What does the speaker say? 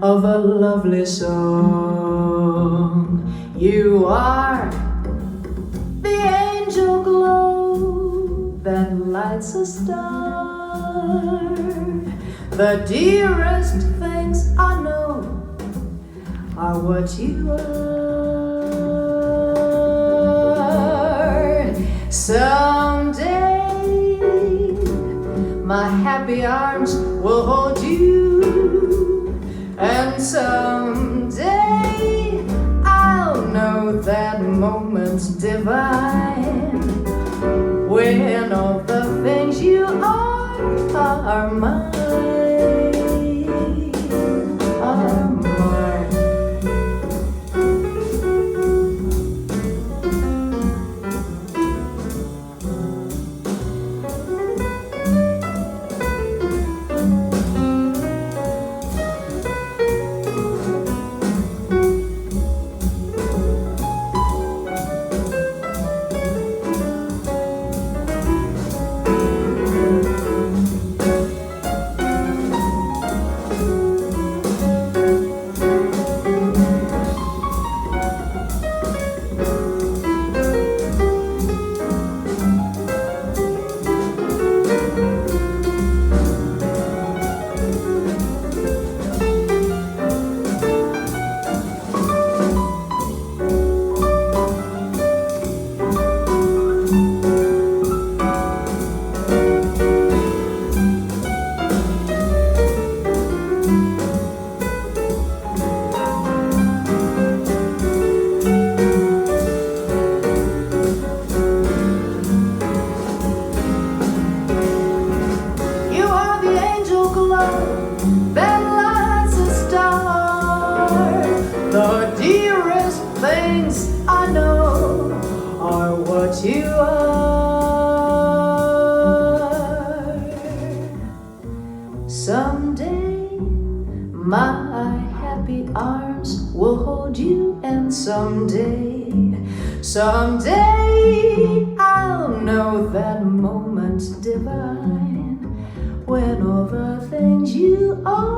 of a lovely song. You are the angel glow that lights a star. The dearest things I know are what you are. Someday my happy arms will hold you, and someday I'll know that moment's divine, when all the things you are mine, are mine. That lights a star. The dearest things I know are what you are. Someday my happy arms will hold you, and someday I'll know that moment divine, when all the things you are